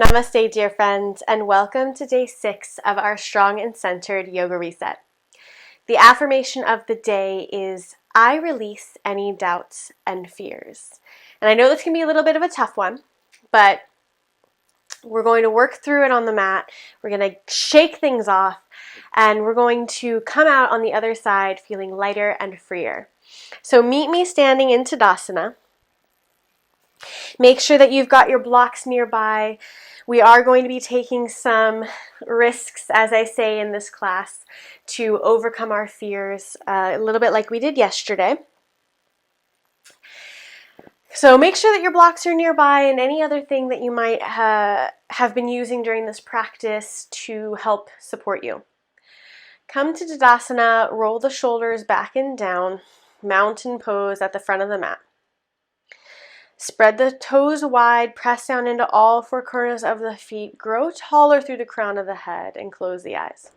Namaste, dear friends, and welcome to day 6 of our Strong and Centered Yoga Reset. The affirmation of the day is, I release any doubts and fears. And I know this can be a little bit of a tough one, but we're going to work through it on the mat. We're going to shake things off, and we're going to come out on the other side feeling lighter and freer. So meet me standing in Tadasana. Make sure that you've got your blocks nearby. We are going to be taking some risks, as I say in this class, to overcome our fears, a little bit like we did yesterday. So make sure that your blocks are nearby and any other thing that you might have been using during this practice to help support you. Come to Tadasana, roll the shoulders back and down, mountain pose at the front of the mat. Spread the toes wide, press down into all four corners of the feet, grow taller through the crown of the head, and close the eyes.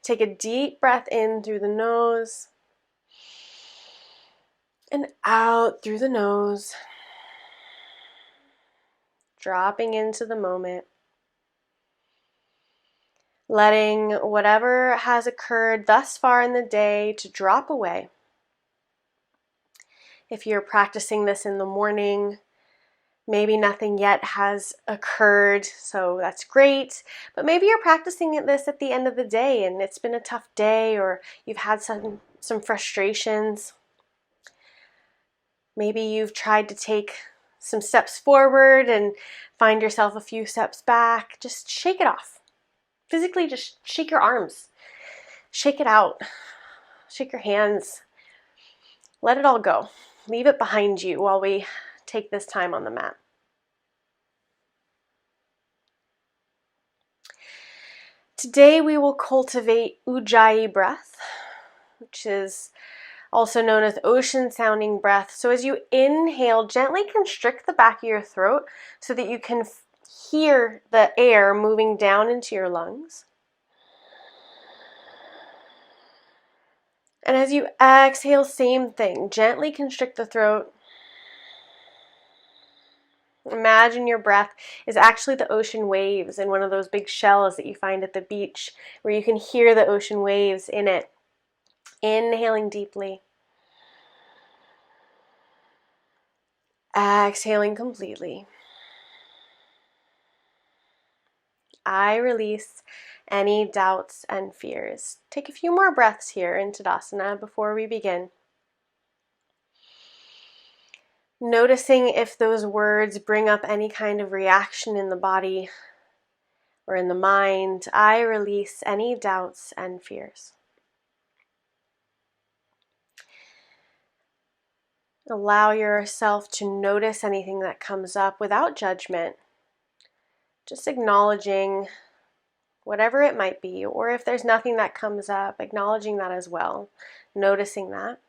Take a deep breath in through the nose and out through the nose, dropping into the moment, letting whatever has occurred thus far in the day to drop away. If you're practicing this in the morning, maybe nothing yet has occurred, so that's great. But maybe you're practicing this at the end of the day and it's been a tough day, or you've had some frustrations. Maybe you've tried to take some steps forward and find yourself a few steps back. Just shake it off. Physically, just shake your arms. Shake it out. Shake your hands. Let it all go. Leave it behind you while we take this time on the mat. Today we will cultivate Ujjayi breath, which is also known as ocean sounding breath. So as you inhale, gently constrict the back of your throat so that you can hear the air moving down into your lungs. And as you exhale, same thing. Gently constrict the throat. Imagine your breath is actually the ocean waves in one of those big shells that you find at the beach, where you can hear the ocean waves in it. Inhaling deeply. Exhaling completely. I release any doubts and fears. Take a few more breaths here in Tadasana before we begin. Noticing if those words bring up any kind of reaction in the body or in the mind. I release any doubts and fears. Allow yourself to notice anything that comes up without judgment. Just acknowledging whatever it might be, or if there's nothing that comes up, acknowledging that as well, noticing that.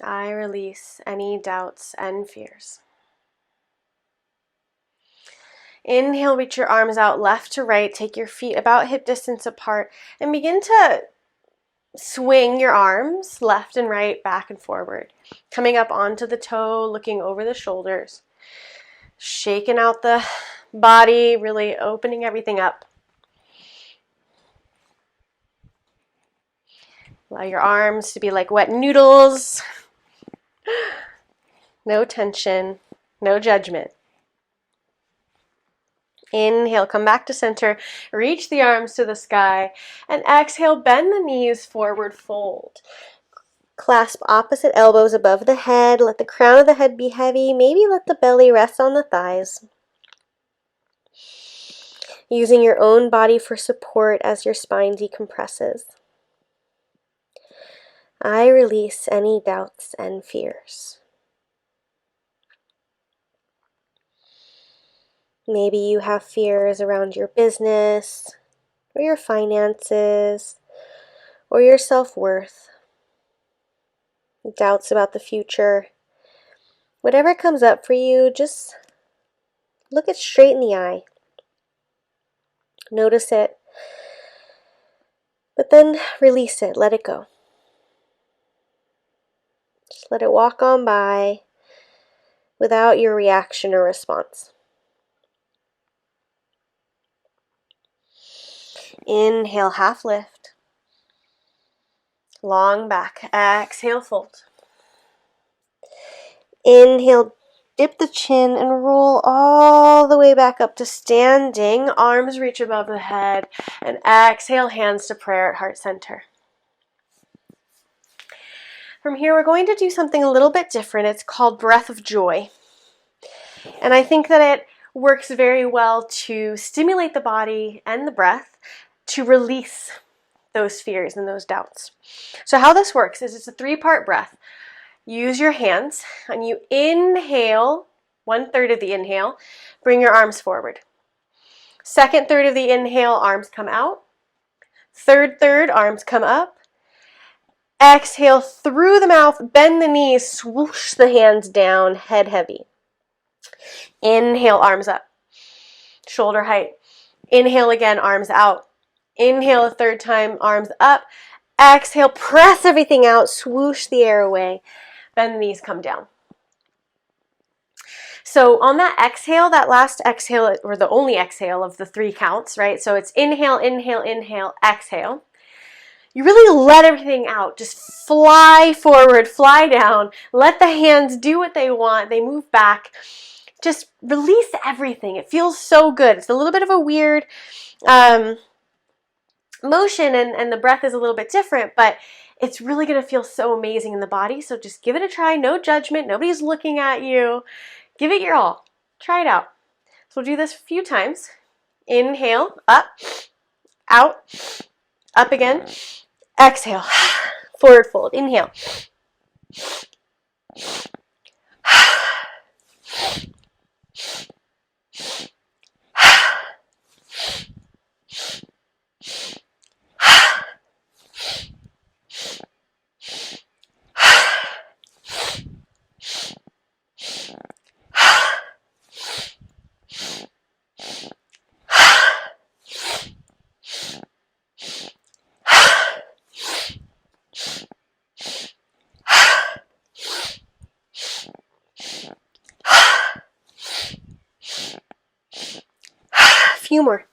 I release any doubts and fears. Inhale, reach your arms out left to right. Take your feet about hip distance apart and begin to swing your arms left and right, back and forward. Coming up onto the toe, looking over the shoulders. Shaking out the body, really opening everything up. Allow your arms to be like wet noodles. No tension, no judgment. Inhale, come back to center, reach the arms to the sky, and exhale, bend the knees, forward fold. Clasp opposite elbows above the head, let the crown of the head be heavy, maybe let the belly rest on the thighs. Using your own body for support as your spine decompresses. I release any doubts and fears. Maybe you have fears around your business, or your finances, or your self-worth, doubts about the future. Whatever comes up for you, just Look it straight in the eye. Notice it. But then release it. Let it go. Just let it walk on by without your reaction or response. Inhale, half lift. Long back. Exhale, fold. Inhale, dip the chin and roll all the way back up to standing. Arms reach above the head. And exhale, hands to prayer at heart center. From here, we're going to do something a little bit different. It's called breath of joy. And I think that it works very well to stimulate the body and the breath to release those fears and those doubts. So how this works is it's a 3-part breath. Use your hands and you inhale, 1/3 of the inhale, bring your arms forward. Second third of the inhale, arms come out. Third, arms come up. Exhale through the mouth, bend the knees, swoosh the hands down, head heavy. Inhale, arms up, shoulder height. Inhale again, arms out. Inhale a third time, arms up. Exhale, press everything out, swoosh the air away. Bend the knees, come down. So on that exhale, that last exhale, or the only exhale of the 3 counts, right? So it's inhale, inhale, inhale, exhale. You really let everything out. Just fly forward, fly down. Let the hands do what they want. They move back. Just release everything. It feels so good. It's a little bit of a weird motion and the breath is a little bit different, but it's really going to feel so amazing in the body. So just give it a try. No judgment. Nobody's looking at you. Give it your all. Try it out. So we'll do this a few times. Inhale, up, out, up again. Exhale, forward fold. Inhale. A few more.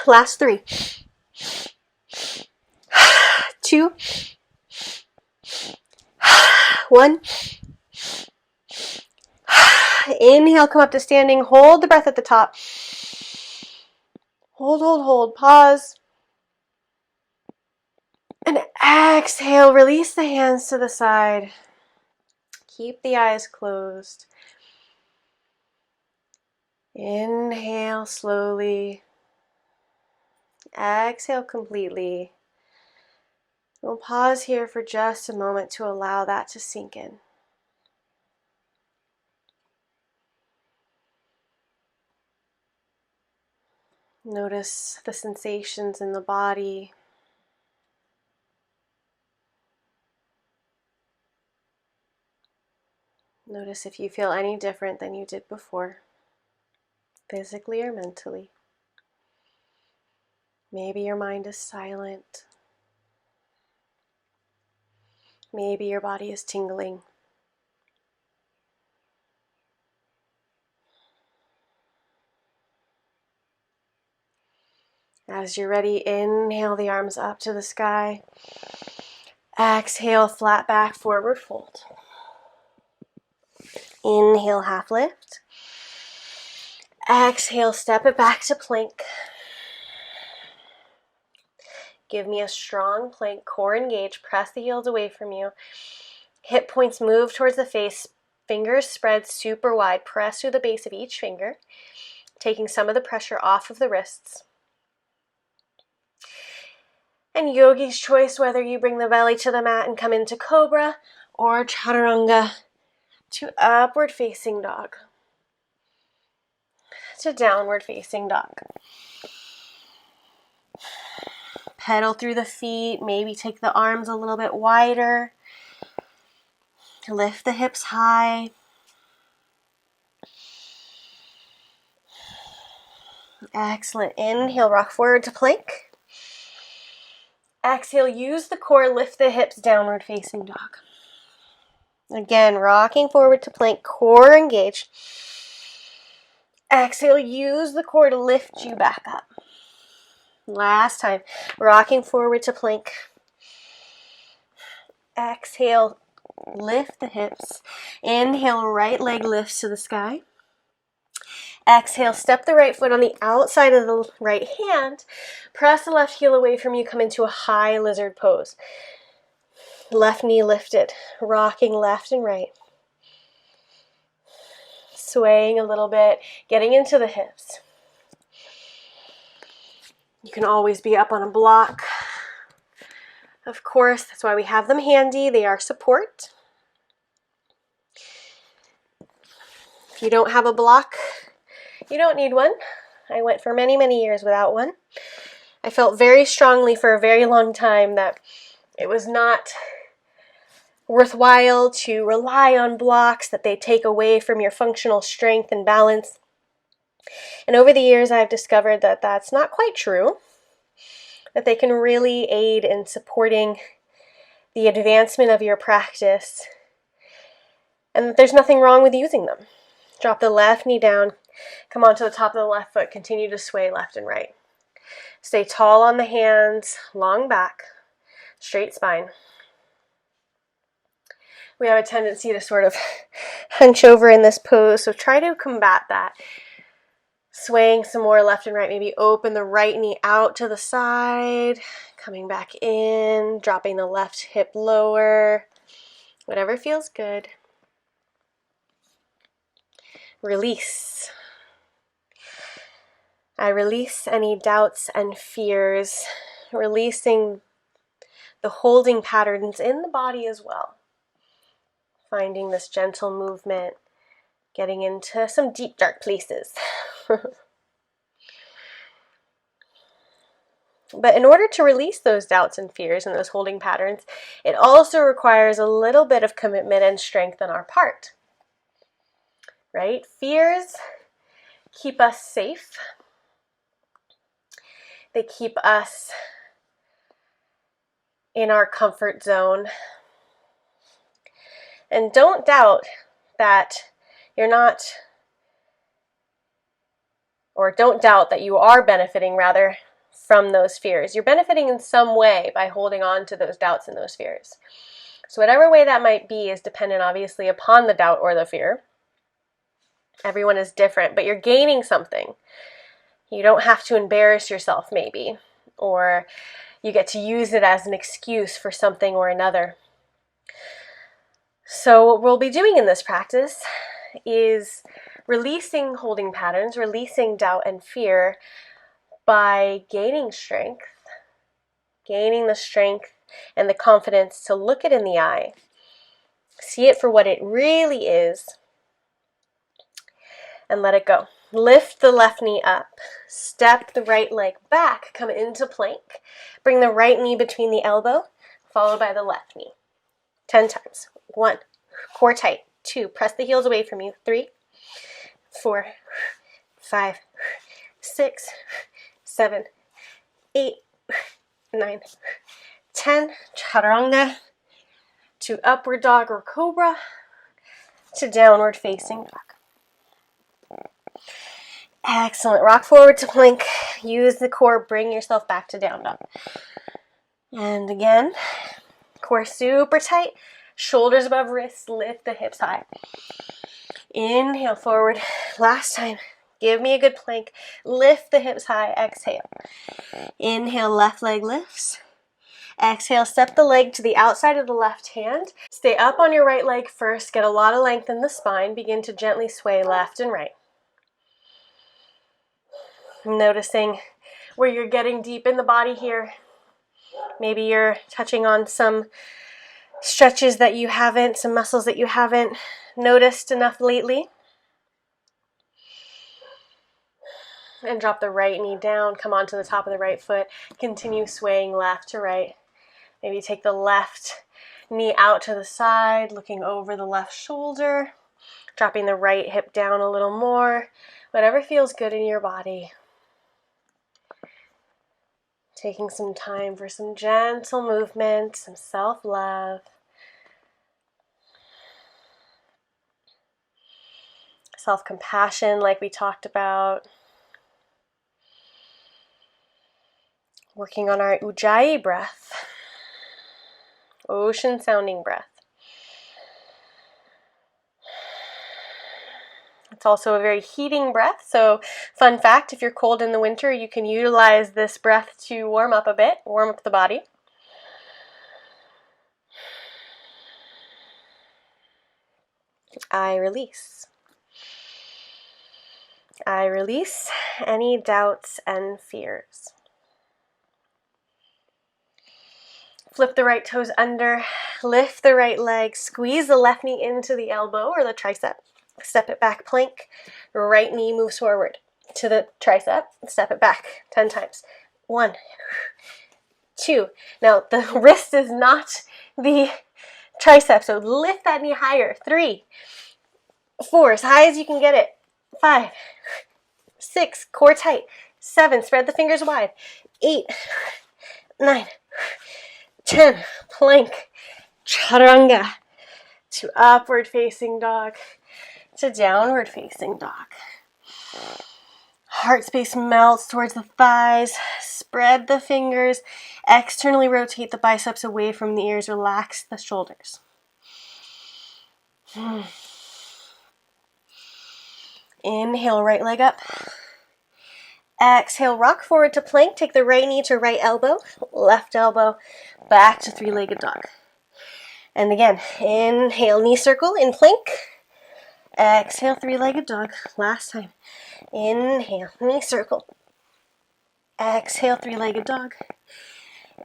Last 3. 2. 1. Inhale, come up to standing. Hold the breath at the top. Hold. Pause. And exhale, release the hands to the side. Keep the eyes closed. Inhale slowly. Exhale completely. We'll pause here for just a moment to allow that to sink in. Notice the sensations in the body. Notice if you feel any different than you did before, physically or mentally. Maybe your mind is silent. Maybe your body is tingling. As you're ready, inhale the arms up to the sky. Exhale, flat back, forward fold. Inhale, half lift. Exhale, step it back to plank. Give me a strong plank, core engaged, press the heels away from you. Hip points move towards the face, fingers spread super wide. Press through the base of each finger, taking some of the pressure off of the wrists. And yogi's choice, whether you bring the belly to the mat and come into cobra or chaturanga to upward facing dog to downward facing dog. Pedal through the feet, maybe take the arms a little bit wider. Lift the hips high. Excellent. Inhale, rock forward to plank. Exhale, use the core, lift the hips, downward facing dog. Again, rocking forward to plank, core engaged. Exhale, use the core to lift you back up. Last time, rocking forward to plank. Exhale, lift the hips. Inhale, right leg lifts to the sky. Exhale, step the right foot on the outside of the right hand. Press the left heel away from you, come into a high lizard pose. Left knee lifted, rocking left and right. Swaying a little bit, getting into the hips. You can always be up on a block. Of course, that's why we have them handy. They are support. If you don't have a block, you don't need one. I went for many, many years without one. I felt very strongly for a very long time that it was not worthwhile to rely on blocks, that they take away from your functional strength and balance. And over the years, I've discovered that that's not quite true, that they can really aid in supporting the advancement of your practice, and that there's nothing wrong with using them. Drop the left knee down, come onto the top of the left foot, continue to sway left and right. Stay tall on the hands, long back, straight spine. We have a tendency to sort of hunch over in this pose, so try to combat that. Swaying some more left and right, maybe open the right knee out to the side, coming back in, dropping the left hip lower, whatever feels good. Release. I release any doubts and fears, releasing the holding patterns in the body as well. Finding this gentle movement, getting into some deep, dark places. But in order to release those doubts and fears and those holding patterns, it also requires a little bit of commitment and strength on our part. Right? Fears keep us safe. They keep us in our comfort zone. And don't doubt that you're not, or don't doubt that you are benefiting rather from those fears. You're benefiting in some way by holding on to those doubts and those fears. So whatever way that might be is dependent obviously upon the doubt or the fear. Everyone is different, but you're gaining something. You don't have to embarrass yourself maybe, or you get to use it as an excuse for something or another. So what we'll be doing in this practice is releasing holding patterns, releasing doubt and fear by gaining strength, gaining the strength and the confidence to look it in the eye, see it for what it really is, and let it go. Lift the left knee up, step the right leg back, come into plank, bring the right knee between the elbow, followed by the left knee. 10 times. 1, core tight. 2, press the heels away from you. 3, 4, 5, 6, 7, 8, 9, 10. Chaturanga to upward dog or cobra to downward facing dog. Excellent. Rock forward to plank. Use the core. Bring yourself back to down dog. And again, core super tight. Shoulders above wrists. Lift the hips high. Inhale forward. Last time. Give me a good plank. Lift the hips high. Exhale. Inhale, left leg lifts. Exhale, step the leg to the outside of the left hand. Stay up on your right leg first. Get a lot of length in the spine. Begin to gently sway left and right. Noticing where you're getting deep in the body here. Maybe you're touching on some stretches that you haven't, some muscles that you haven't noticed enough lately. And drop the right knee down, come onto the top of the right foot, continue swaying left to right. Maybe take the left knee out to the side, looking over the left shoulder, dropping the right hip down a little more, whatever feels good in your body. Taking some time for some gentle movement, some self-love. Self-compassion, like we talked about. Working on our Ujjayi breath, ocean sounding breath. It's also a very heating breath, so fun fact, if you're cold in the winter, you can utilize this breath to warm up a bit, warm up the body. I release. I release any doubts and fears. Flip the right toes under, lift the right leg, squeeze the left knee into the elbow or the tricep. Step it back, plank. Right knee moves forward to the tricep. Step it back 10 times. 1, 2. Now the wrist is not the tricep, so lift that knee higher. 3, 4, as high as you can get it. 5, 6, core tight. 7, spread the fingers wide. 8, 9, 10, plank, chaturanga, to upward facing dog, to downward facing dog. Heart space melts towards the thighs, spread the fingers, externally rotate the biceps away from the ears, relax the shoulders. Inhale, right leg up. Exhale, rock forward to plank. Take the right knee to right elbow, left elbow, back to three-legged dog. And again, inhale, knee circle in plank. Exhale, three-legged dog. Last time. Inhale, knee circle. Exhale, three-legged dog.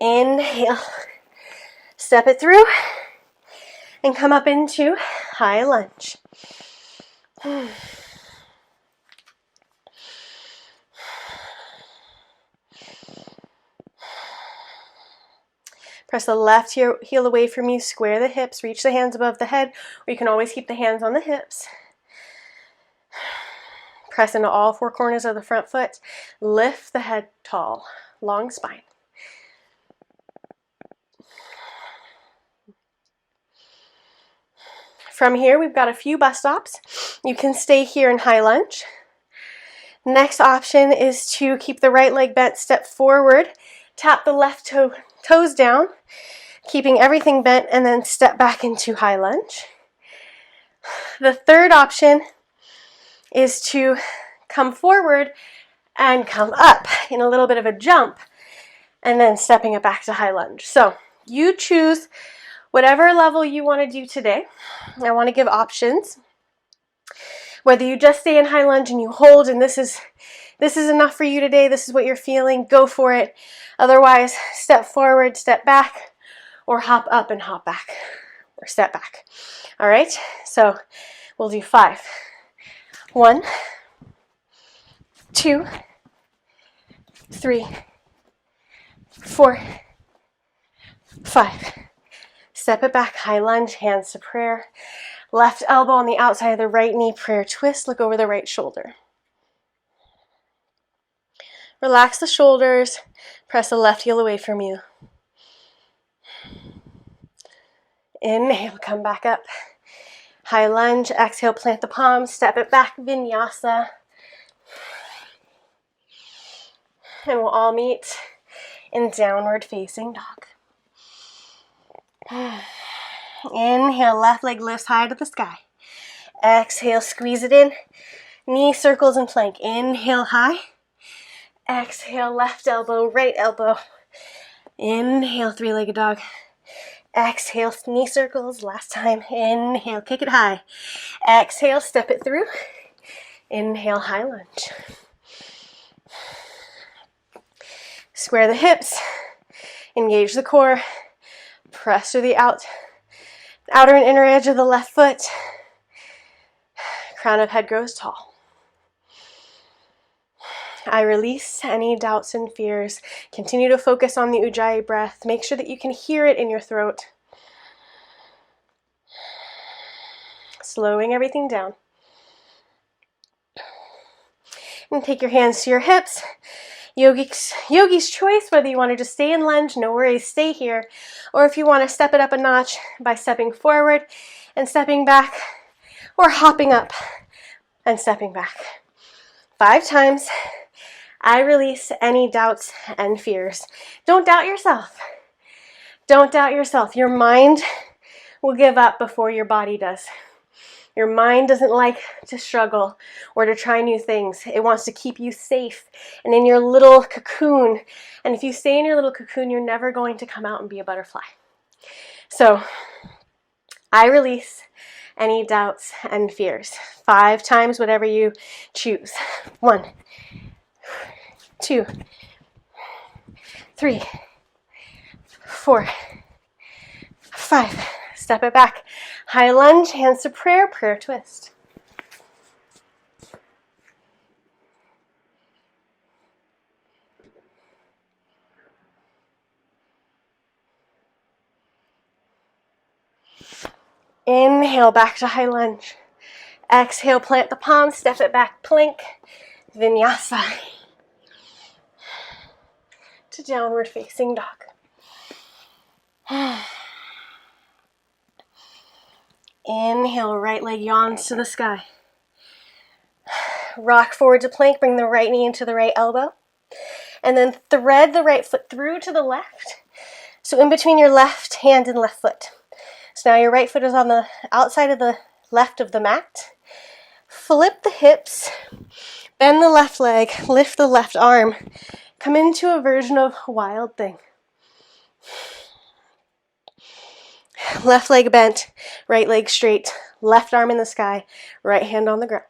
Inhale, step it through, and come up into high lunge. Press the left heel away from you, square the hips, reach the hands above the head, or you can always keep the hands on the hips. Press into all four corners of the front foot. Lift the head tall, long spine. From here, we've got a few bus stops. You can stay here in high lunge. Next option is to keep the right leg bent, step forward, tap the left toes down, keeping everything bent, and then step back into high lunge. The third option is to come forward and come up in a little bit of a jump, and then stepping it back to high lunge. So you choose whatever level you want to do today. I want to give options. Whether you just stay in high lunge and you hold and this is enough for you today, this is what you're feeling, go for it. Otherwise, step forward, step back, or hop up and hop back, or step back. All right, so we'll do 5. 1, 2, 3, 4, 5. Step it back, high lunge, hands to prayer. Left elbow on the outside of the right knee, prayer twist, look over the right shoulder. Relax the shoulders, press the left heel away from you. Inhale, come back up. High lunge, exhale, plant the palms, step it back, vinyasa. And we'll all meet in downward facing dog. Inhale, left leg lifts high to the sky. Exhale, squeeze it in. Knee circles and plank. Inhale, high. Exhale, left elbow, right elbow. Inhale, three-legged dog. Exhale, knee circles. Last time. Inhale, kick it high. Exhale, step it through. Inhale, high lunge. Square the hips. Engage the core. Press through the outer and inner edge of the left foot. Crown of head grows tall. I release any doubts and fears. Continue to focus on the Ujjayi breath. Make sure that you can hear it in your throat. Slowing everything down. And take your hands to your hips. Yogi's choice, whether you want to just stay in lunge, no worries, stay here. Or if you want to step it up a notch by stepping forward and stepping back, or hopping up and stepping back. 5 times. I release any doubts and fears. Don't doubt yourself. Don't doubt yourself. Your mind will give up before your body does. Your mind doesn't like to struggle or to try new things. It wants to keep you safe and in your little cocoon. And if you stay in your little cocoon, you're never going to come out and be a butterfly. So I release any doubts and fears. 5 times, whatever you choose. 1, 2, 3, 4, 5. Step it back. High lunge, hands to prayer, prayer twist. Inhale, back to high lunge. Exhale, plant the palms, step it back, plank, vinyasa. To downward facing dog. Inhale, right leg yawns to the sky. Rock forward to plank, bring the right knee into the right elbow. And then thread the right foot through to the left. So in between your left hand and left foot. So now your right foot is on the outside of the left of the mat. Flip the hips, bend the left leg, lift the left arm. Come into a version of Wild Thing. Left leg bent, right leg straight, left arm in the sky, right hand on the ground.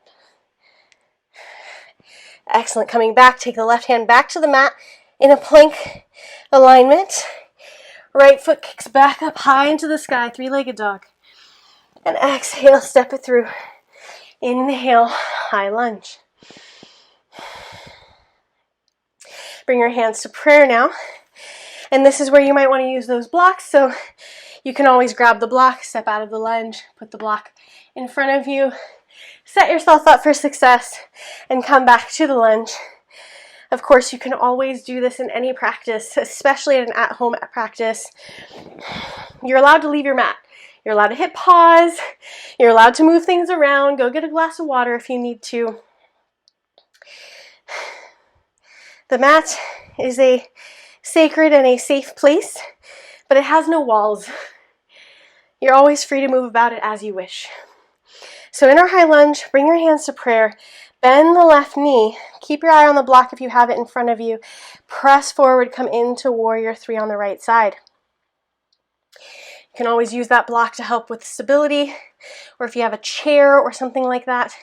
Excellent. Coming back, take the left hand back to the mat in a plank alignment. Right foot kicks back up high into the sky, 3-legged dog. And exhale, step it through. Inhale, high lunge. Bring your hands to prayer now. And this is where you might want to use those blocks. So you can always grab the block, step out of the lunge, put the block in front of you. Set yourself up for success and come back to the lunge. Of course, you can always do this in any practice, especially in an at-home practice. You're allowed to leave your mat. You're allowed to hit pause. You're allowed to move things around. Go get a glass of water if you need to. The mat is a sacred and a safe place, but it has no walls. You're always free to move about it as you wish. So in our high lunge, bring your hands to prayer. Bend the left knee. Keep your eye on the block if you have it in front of you. Press forward, come into warrior 3 on the right side. You can always use that block to help with stability, or if you have a chair or something like that.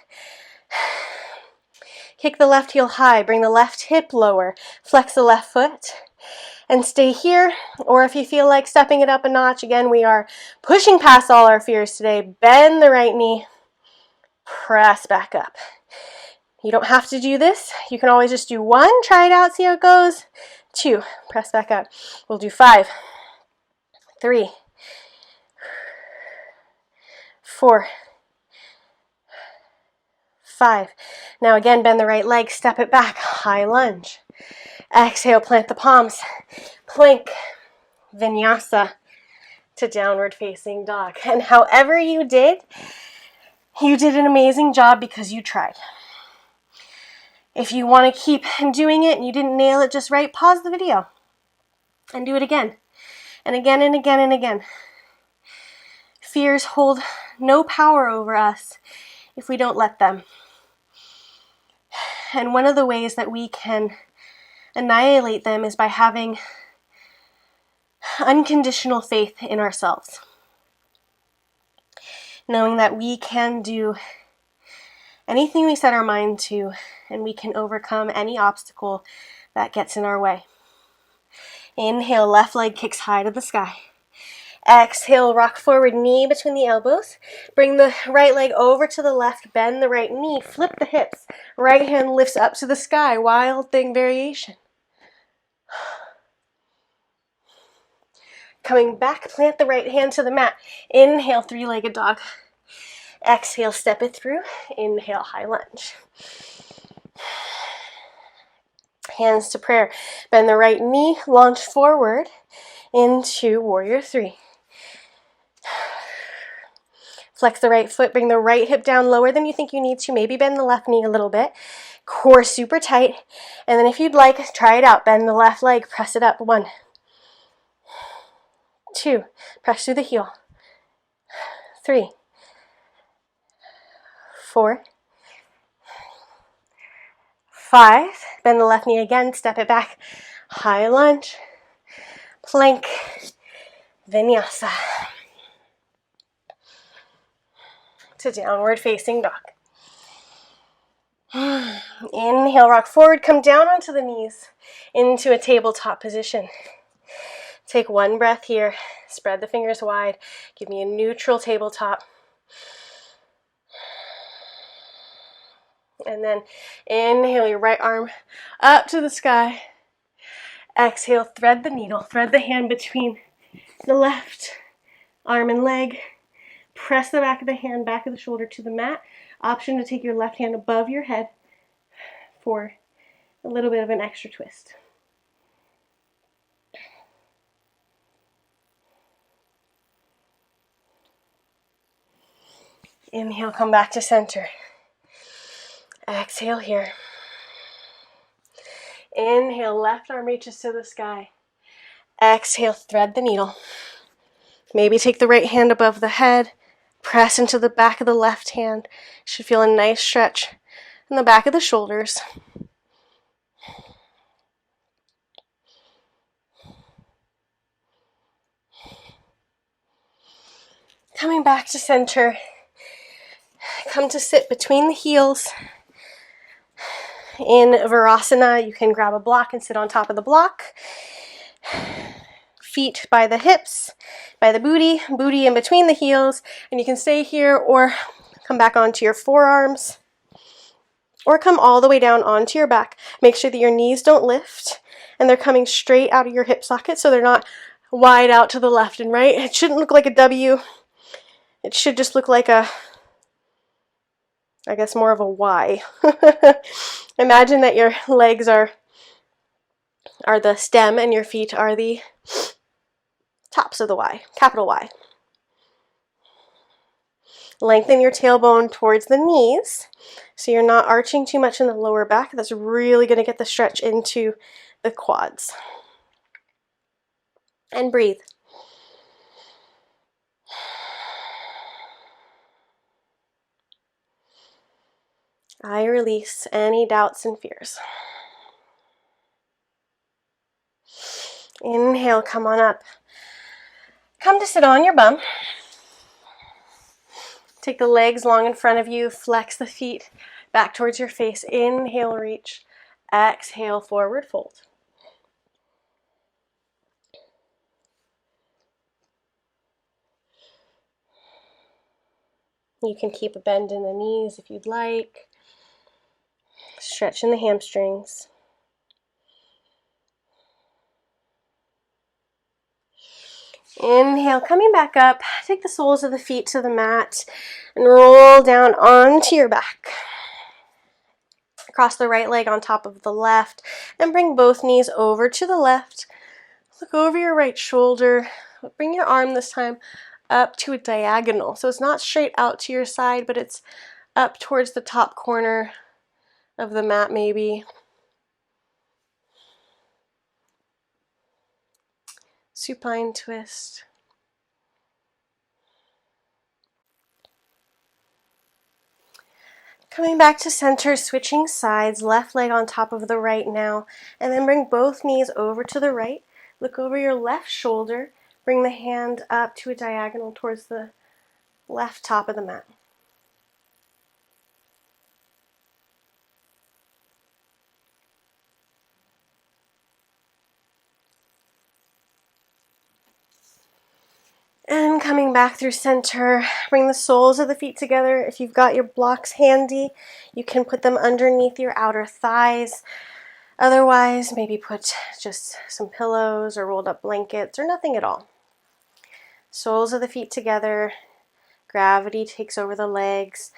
Kick the left heel high, bring the left hip lower, flex the left foot, and stay here. Or if you feel like stepping it up a notch, again, we are pushing past all our fears today. Bend the right knee, press back up. You don't have to do this. You can always just do 1, try it out, see how it goes. 2, press back up. We'll do 5, 3, 4, 5. Now again, bend the right leg, step it back, high lunge. Exhale, plant the palms, plank, vinyasa to downward facing dog. And however you did an amazing job because you tried. If you want to keep doing it and you didn't nail it just right, pause the video and do it again and again and again and again. Fears hold no power over us if we don't let them. And one of the ways that we can annihilate them is by having unconditional faith in ourselves. Knowing that we can do anything we set our mind to, and we can overcome any obstacle that gets in our way. Inhale, left leg kicks high to the sky. Exhale, rock forward, knee between the elbows. Bring the right leg over to the left, bend the right knee, flip the hips. Right hand lifts up to the sky, wild thing variation. Coming back, plant the right hand to the mat. Inhale, three-legged dog. Exhale, step it through. Inhale, high lunge. Hands to prayer. Bend the right knee, launch forward into warrior three. Flex the right foot, bring the right hip down lower than you think you need to. Maybe bend the left knee a little bit. Core super tight. And then if you'd like, try it out. Bend the left leg, press it up. 1, 2, press through the heel. 3, 4, 5. Bend the left knee again, step it back. High lunge, plank, vinyasa. To downward facing dog. Inhale, rock forward, come down onto the knees into a tabletop position. Take one breath here, spread the fingers wide, give me a neutral tabletop. And then inhale your right arm up to the sky. Exhale, thread the needle, thread the hand between the left arm and leg. Press the back of the hand, back of the shoulder to the mat. Option to take your left hand above your head for a little bit of an extra twist. Inhale, come back to center. Exhale here. Inhale, left arm reaches to the sky. Exhale, thread the needle. Maybe take the right hand above the head. Press into the back of the left hand. Should feel a nice stretch in the back of the shoulders. Coming back to center. Come to sit between the heels. In Virasana, you can grab a block and sit on top of the block. Feet by the hips, by the booty in between the heels, and you can stay here or come back onto your forearms or come all the way down onto your back. Make sure that your knees don't lift and they're coming straight out of your hip socket so they're not wide out to the left and right. It shouldn't look like a W. It should just look like a, I guess, more of a Y. Imagine that your legs are the stem and your feet are the tops of the Y, capital Y. Lengthen your tailbone towards the knees so you're not arching too much in the lower back. That's really going to get the stretch into the quads. And breathe. I release any doubts and fears. Inhale, come on up. Come to sit on your bum. Take the legs long in front of you. Flex the feet back towards your face. Inhale, reach. Exhale, forward fold. You can keep a bend in the knees if you'd like. Stretch in the hamstrings. Inhale, coming back up, take the soles of the feet to the mat and roll down onto your back. Cross the right leg on top of the left and bring both knees over to the left. Look over your right shoulder. Bring your arm this time up to a diagonal. So it's not straight out to your side, but it's up towards the top corner of the mat maybe. Supine twist. Coming back to center, switching sides, left leg on top of the right now, and then bring both knees over to the right. Look over your left shoulder. Bring the hand up to a diagonal towards the left top of the mat. And coming back through center, bring the soles of the feet together. If you've got your blocks handy, you can put them underneath your outer thighs. Otherwise, maybe put just some pillows or rolled up blankets or nothing at all. Soles of the feet together. Gravity takes over the legs.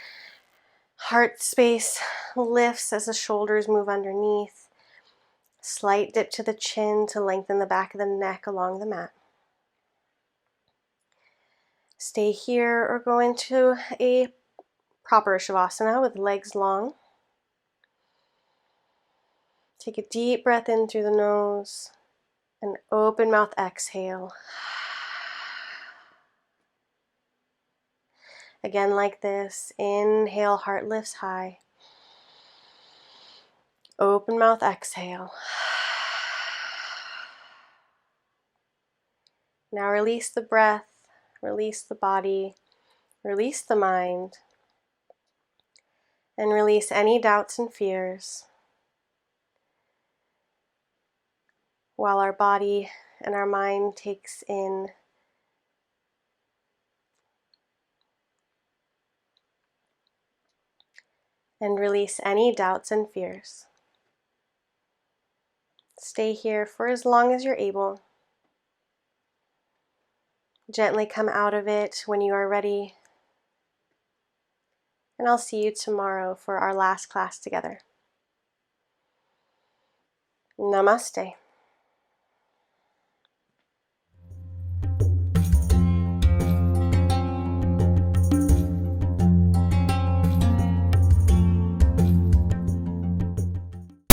Heart space lifts as the shoulders move underneath. Slight dip to the chin to lengthen the back of the neck along the mat. Stay here or go into a proper Shavasana with legs long. Take a deep breath in through the nose and open mouth exhale. Again like this, inhale, heart lifts high. Open mouth exhale. Now release the breath, release the body, release the mind, and release any doubts and fears while our body and our mind takes in and release any doubts and fears. Stay here for as long as you're able. Gently come out of it when you are ready. And I'll see you tomorrow for our last class together. Namaste.